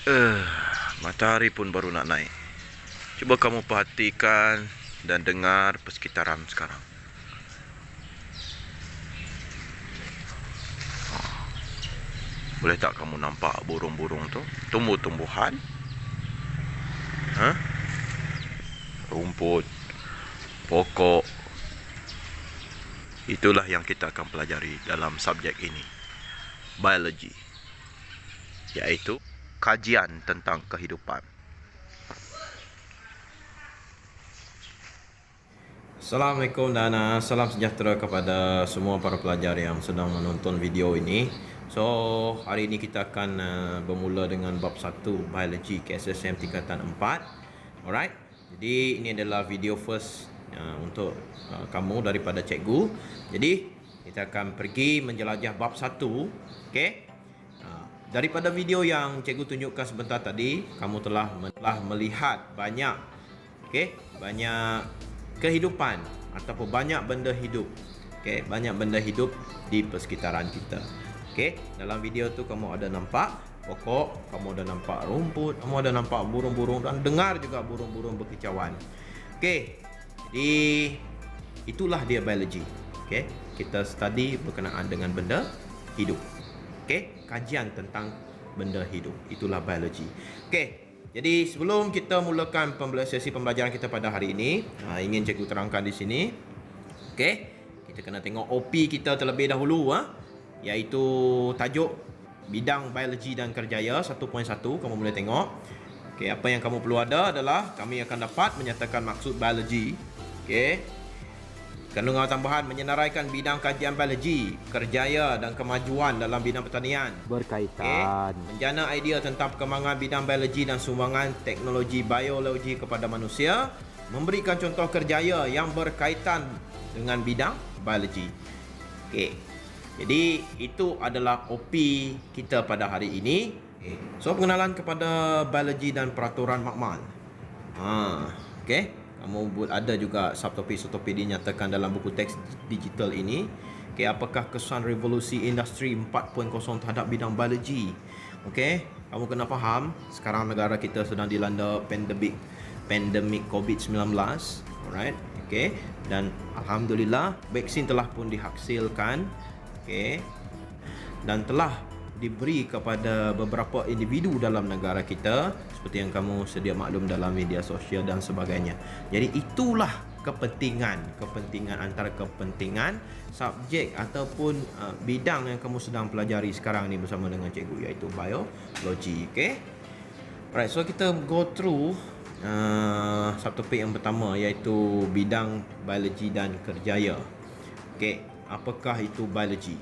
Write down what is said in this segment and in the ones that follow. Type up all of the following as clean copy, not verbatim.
Eh, Matahari pun baru nak naik. Cuba kamu perhatikan dan dengar persekitaran sekarang. Boleh tak kamu nampak burung-burung tu? Tumbuh-tumbuhan? Ha? Rumput, pokok. Itulah yang kita akan pelajari dalam subjek ini. Biology. Iaitu kajian tentang kehidupan. Assalamualaikum dan salam sejahtera kepada semua para pelajar yang sedang menonton video ini. So, hari ini kita akan bermula dengan bab 1 Biology KSSM tingkatan 4. Alright. Jadi ini adalah video first untuk kamu daripada cikgu. Jadi kita akan pergi menjelajah bab 1. Okey. Daripada video yang cikgu tunjukkan sebentar tadi, kamu telah melihat banyak kehidupan ataupun banyak benda hidup. Banyak benda hidup di persekitaran kita. Dalam video tu kamu ada nampak pokok, kamu ada nampak rumput, kamu ada nampak burung-burung dan dengar juga burung-burung berkicauan. Jadi itulah dia biology. Kita study berkenaan dengan benda hidup. Kajian tentang benda hidup. Itulah biology. Jadi sebelum kita mulakan sesi pembelajaran kita pada hari ini, ingin cikgu terangkan di sini. Kita kena tengok OP kita terlebih dahulu, iaitu tajuk bidang biologi dan kerjaya 1.1. Kamu boleh tengok. Apa yang kamu perlu ada adalah kami akan dapat menyatakan maksud biologi. Kandungan tambahan menyenaraikan bidang kajian biologi, kerjaya dan kemajuan dalam bidang pertanian. Berkaitan. Menjana idea tentang perkembangan bidang biologi dan sumbangan teknologi biologi kepada manusia. Memberikan contoh kerjaya yang berkaitan dengan bidang biologi. Jadi itu adalah OP kita pada hari ini. So pengenalan kepada biologi dan peraturan makmal. Kamu ada juga subtopik-subtopik dinyatakan dalam buku teks digital ini. Apakah kesan revolusi industri 4.0 terhadap bidang biologi? Kamu kena faham sekarang negara kita sedang dilanda pandemik COVID-19. Alright. Dan alhamdulillah vaksin telah pun dihasilkan. Dan telah diberi kepada beberapa individu dalam negara kita, seperti yang kamu sedia maklum dalam media sosial dan sebagainya. Jadi itulah kepentingan antara kepentingan subjek ataupun bidang yang kamu sedang pelajari sekarang ni bersama dengan cikgu, iaitu biologi. Alright, so kita go through subtopik yang pertama, iaitu bidang biologi dan kerjaya. Apakah itu biologi?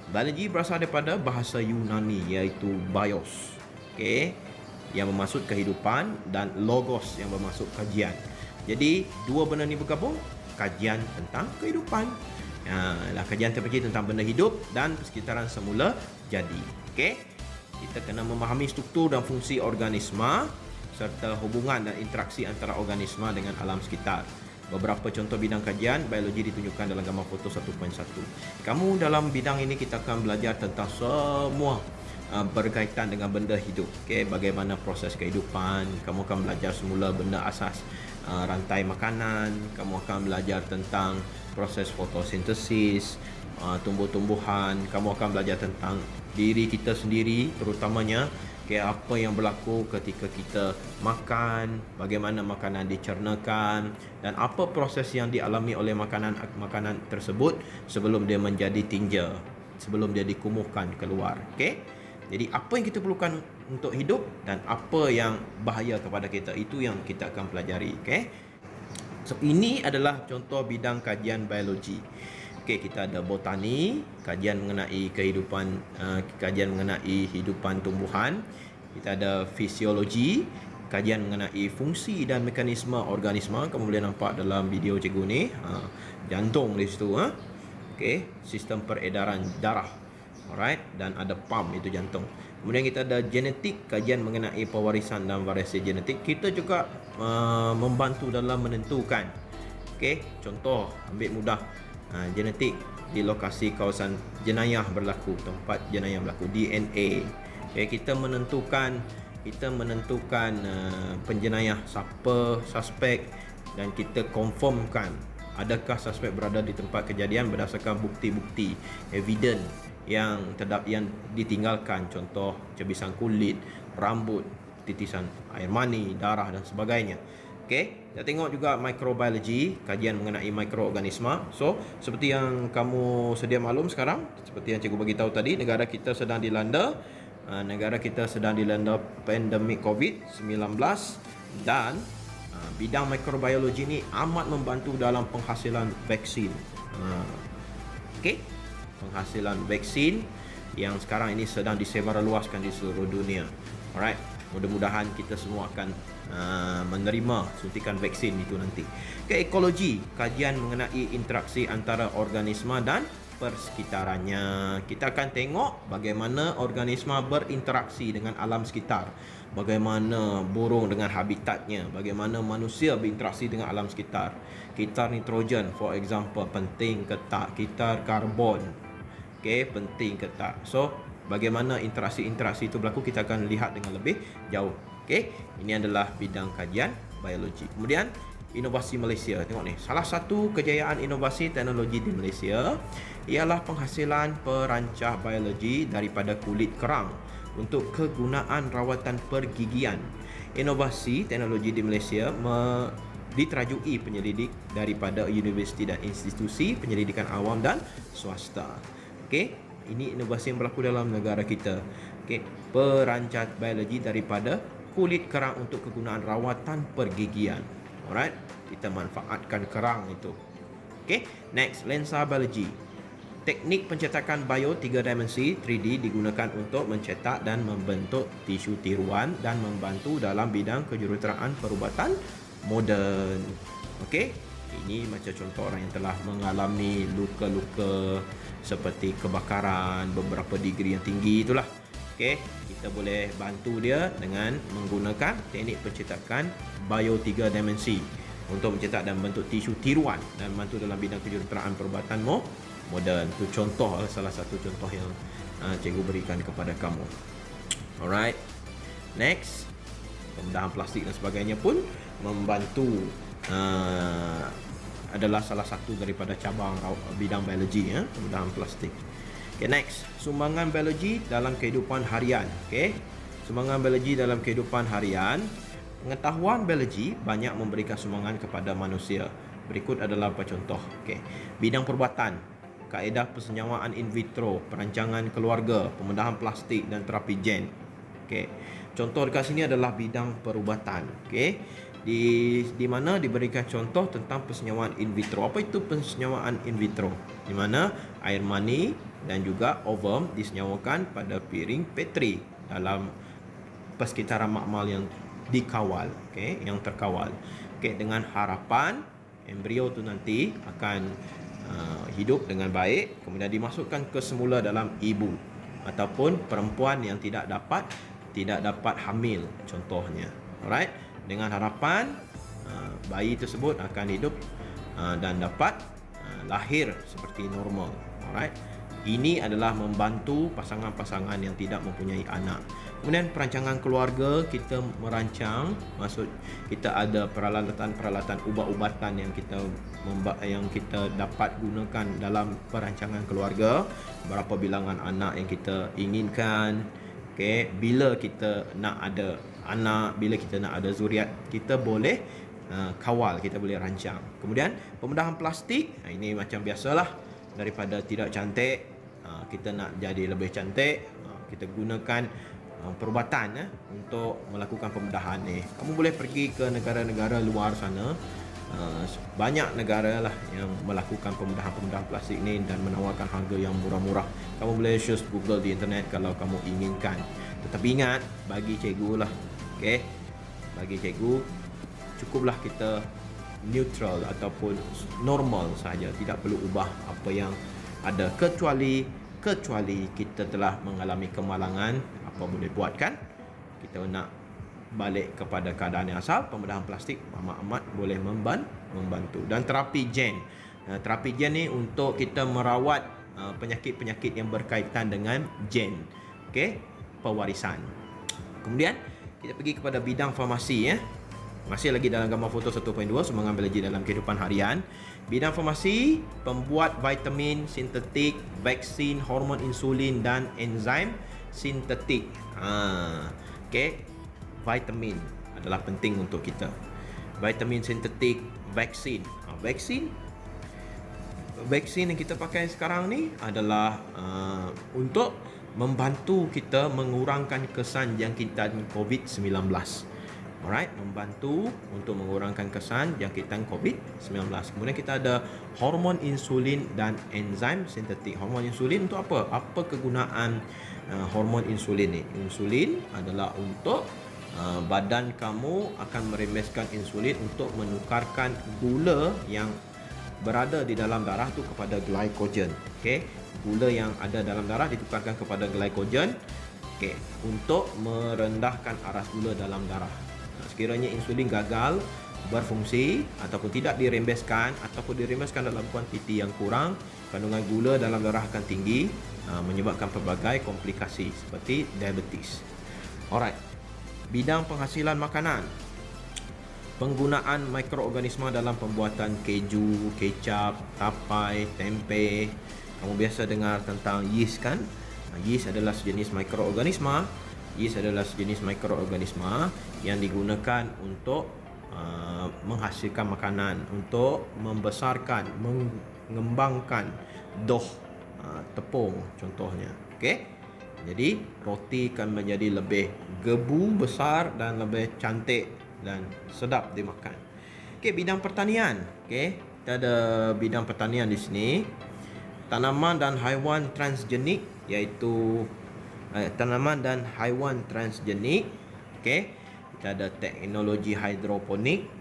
Biologi berasal daripada bahasa Yunani, iaitu bios, yang bermaksud kehidupan, dan logos yang bermaksud kajian. Jadi dua benda ni bergabung, kajian tentang kehidupan. Kajian terperinci tentang benda hidup dan persekitaran semula jadi. Kita kena memahami struktur dan fungsi organisma serta hubungan dan interaksi antara organisma dengan alam sekitar. Beberapa contoh bidang kajian biologi ditunjukkan dalam gambar foto 1.1. Kamu dalam bidang ini kita akan belajar tentang semua berkaitan dengan benda hidup. Bagaimana proses kehidupan. Kamu akan belajar semula benda asas rantai makanan. Kamu akan belajar tentang proses fotosintesis, tumbuh-tumbuhan. Kamu akan belajar tentang diri kita sendiri terutamanya. Apa yang berlaku ketika kita makan, bagaimana makanan dicernakan, dan apa proses yang dialami oleh makanan tersebut sebelum dia menjadi tinja, sebelum dia dikumuhkan keluar. Jadi apa yang kita perlukan untuk hidup dan apa yang bahaya kepada kita, itu yang kita akan pelajari. So ini adalah contoh bidang kajian biologi. Kita ada botani, kajian mengenai kehidupan, kajian mengenai hidupan tumbuhan. Kita ada fisiologi, kajian mengenai fungsi dan mekanisme organisma. Kamu boleh nampak dalam video cikgu ni, jantung di situ. Sistem peredaran darah. Alright, dan ada pump, itu jantung. Kemudian kita ada genetik, kajian mengenai pewarisan dan variasi genetik. Kita juga membantu dalam menentukan. Contoh ambil mudah, genetik di lokasi kawasan jenayah berlaku, tempat jenayah berlaku, DNA. kita menentukan penjenayah, siapa suspek, dan kita confirmkan adakah suspek berada di tempat kejadian berdasarkan bukti-bukti evidence yang ditinggalkan, contoh cebisan kulit, rambut, titisan air mani, darah dan sebagainya. Okey, kita tengok juga microbiology, kajian mengenai mikroorganisma. So, seperti yang kamu sedia maklum sekarang, seperti yang cikgu bagi tahu tadi, negara kita sedang dilanda pandemik COVID-19, dan bidang mikrobiologi ni amat membantu dalam penghasilan vaksin. Okey, penghasilan vaksin yang sekarang ini sedang disebarluaskan di seluruh dunia. Alright, mudah-mudahan kita semua akan menerima suntikan vaksin itu nanti. Okay, ekologi, kajian mengenai interaksi antara organisma dan persekitarannya. Kita akan tengok bagaimana organisma berinteraksi dengan alam sekitar, bagaimana burung dengan habitatnya, bagaimana manusia berinteraksi dengan alam sekitar. Kitar nitrogen, for example, penting ke tak? Kitar karbon, okay, penting ke tak? So, bagaimana interaksi-interaksi itu berlaku, kita akan lihat dengan lebih jauh. Okay, ini adalah bidang kajian biologi. Kemudian inovasi Malaysia. Tengok ni, salah satu kejayaan inovasi teknologi di Malaysia ialah penghasilan perancah biologi daripada kulit kerang untuk kegunaan rawatan pergigian. Inovasi teknologi di Malaysia diterajui penyelidik daripada universiti dan institusi penyelidikan awam dan swasta. Okey, ini inovasi yang berlaku dalam negara kita. Okey, perancah biologi daripada kulit kerang untuk kegunaan rawatan pergigian. Alright, kita manfaatkan kerang itu. Okay, next, lensa biologi. Teknik pencetakan bio 3 dimensi 3D digunakan untuk mencetak dan membentuk tisu tiruan dan membantu dalam bidang kejuruteraan perubatan moden. Okay, ini macam contoh orang yang telah mengalami luka-luka seperti kebakaran beberapa degree yang tinggi itulah. Okay, kita boleh bantu dia dengan menggunakan teknik pencetakan bio 3 dimensi untuk mencetak dan membentuk tisu tiruan dan membantu dalam bidang kejuruteraan perubatan moden. Itu contoh, salah satu contoh yang cikgu berikan kepada kamu. Alright, next, pembedahan plastik dan sebagainya pun membantu, adalah salah satu daripada cabang bidang biologi, pembedahan plastik. Okay, next, sumbangan biologi dalam kehidupan harian. Okay, sumbangan biologi dalam kehidupan harian. Pengetahuan biologi banyak memberikan sumbangan kepada manusia. Berikut adalah beberapa contoh. Okay, bidang perubatan, kaedah persenyawaan in vitro, perancangan keluarga, pembedahan plastik dan terapi gen. Okay, contoh dekat sini adalah bidang perubatan. Okay, di mana diberikan contoh tentang persenyawaan in vitro. Apa itu persenyawaan in vitro? Di mana air mani dan juga ovum disenyawakan pada piring petri dalam persekitaran makmal yang dikawal, okay, yang terkawal. Okay, dengan harapan embrio tu nanti akan hidup dengan baik, kemudian dimasukkan ke semula dalam ibu ataupun perempuan yang tidak dapat hamil contohnya. Alright, dengan harapan bayi tersebut akan hidup dan dapat lahir seperti normal. Alright, ini adalah membantu pasangan-pasangan yang tidak mempunyai anak. Kemudian perancangan keluarga, kita merancang, maksud kita ada peralatan-peralatan ubat-ubatan yang kita dapat gunakan dalam perancangan keluarga, berapa bilangan anak yang kita inginkan. Okay, bila kita nak ada anak, bila kita nak ada zuriat, kita boleh kawal, kita boleh rancang. Kemudian pembedahan plastik, ini macam biasalah, daripada tidak cantik kita nak jadi lebih cantik, kita gunakan perubatan untuk melakukan pembedahan ni. Kamu boleh pergi ke negara-negara luar sana, banyak negara lah yang melakukan pembedahan plastik ni dan menawarkan harga yang murah-murah. Kamu boleh search Google di internet kalau kamu inginkan. Tetapi ingat, bagi cikgu lah, okay, bagi cikgu cukuplah kita neutral ataupun normal sahaja, tidak perlu ubah apa yang ada, kecuali kita telah mengalami kemalangan. Apa boleh buat kan? Kita nak balik kepada keadaan yang asal. Pembedahan plastik amat boleh membantu. Dan terapi gen, terapi gen ni untuk kita merawat penyakit-penyakit yang berkaitan dengan gen. Okey, pewarisan. Kemudian kita pergi kepada bidang farmasi ya. Masih lagi dalam gambar foto 1.2 sumbangan biologi dalam kehidupan harian. Bidang farmasi, pembuat vitamin sintetik, vaksin, hormon insulin dan enzim sintetik. Okey. Vitamin adalah penting untuk kita. Vitamin sintetik, vaksin. Vaksin yang kita pakai sekarang ni adalah untuk membantu kita mengurangkan kesan jangkitan COVID-19. Alright, membantu untuk mengurangkan kesan jangkitan COVID-19. Kemudian kita ada hormon insulin dan enzim sintetik. Hormon insulin untuk apa? Apa kegunaan hormon insulin ni? Insulin adalah untuk badan kamu akan merembeskan insulin untuk menukarkan gula yang berada di dalam darah tu kepada glycogen. Okey, gula yang ada dalam darah ditukarkan kepada glycogen, okey, untuk merendahkan aras gula dalam darah. Sekiranya insulin gagal berfungsi ataupun tidak dirembeskan ataupun dirembeskan dalam kuantiti yang kurang, kandungan gula dalam darah akan tinggi, menyebabkan pelbagai komplikasi seperti diabetes. Alright. Bidang penghasilan makanan. Penggunaan mikroorganisma dalam pembuatan keju, kecap, tapai, tempe. Kamu biasa dengar tentang yeast kan? Yeast adalah sejenis mikroorganisma. Yeast adalah sejenis mikroorganisma yang digunakan untuk menghasilkan makanan, untuk membesarkan, mengembangkan dough, tepung contohnya. Okey. Jadi roti akan menjadi lebih gebu, besar dan lebih cantik dan sedap dimakan. Okey, bidang pertanian. Okey, kita ada bidang pertanian di sini. Tanaman dan haiwan transgenik, iaitu tanaman dan haiwan transgenik. Okey, kita ada teknologi hidroponik.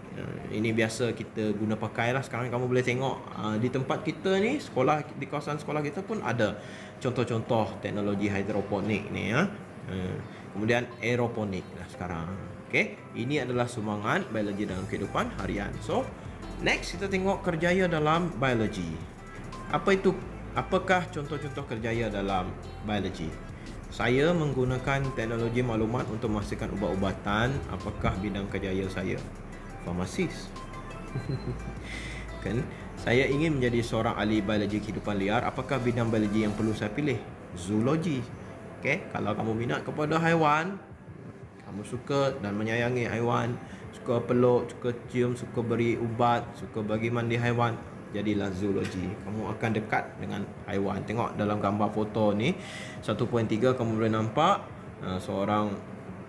Ini biasa kita guna pakai lah. Sekarang kamu boleh tengok di tempat kita ni, sekolah, di kawasan sekolah kita pun ada contoh-contoh teknologi hidroponik ni ya. Kemudian aeroponik lah sekarang. Okey, ini adalah sumbangan biologi dalam kehidupan harian. So, next kita tengok kerjaya dalam biologi. Apakah contoh-contoh kerjaya dalam biologi? Saya menggunakan teknologi maklumat untuk menghasilkan ubat-ubatan. Apakah bidang kerjaya saya? Farmasis. Kan, saya ingin menjadi seorang ahli biologi kehidupan liar. Apakah bidang biologi yang perlu saya pilih? Zoologi. Okey, kalau kamu minat kepada haiwan, kamu suka dan menyayangi haiwan, suka peluk, suka cium, suka beri ubat, suka bagi mandi haiwan, jadilah zoologi. Kamu akan dekat dengan haiwan. Tengok dalam gambar foto ni 1.3 kamu boleh nampak seorang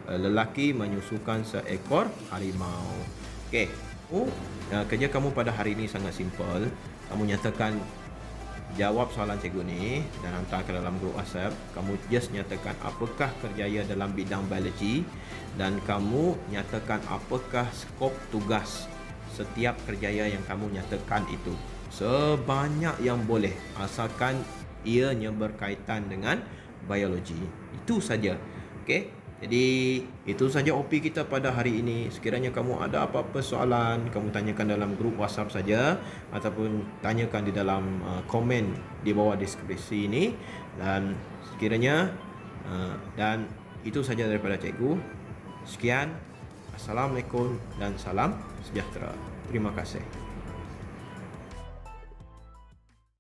lelaki menyusukan seekor harimau. Okey. Kerja kamu pada hari ini sangat simple. Kamu nyatakan, jawab soalan cikgu ni dan hantar ke dalam grup WhatsApp. Kamu just nyatakan apakah kerjaya dalam bidang biologi dan kamu nyatakan apakah skop tugas setiap kerjaya yang kamu nyatakan itu. Sebanyak yang boleh, asalkan ianya berkaitan dengan biologi. Itu saja. Okey. Jadi itu saja OP kita pada hari ini. Sekiranya kamu ada apa-apa soalan, kamu tanyakan dalam grup WhatsApp saja ataupun tanyakan di dalam komen di bawah deskripsi ini. Dan sekiranya dan itu saja daripada cikgu. Sekian. Assalamualaikum dan salam sejahtera. Terima kasih.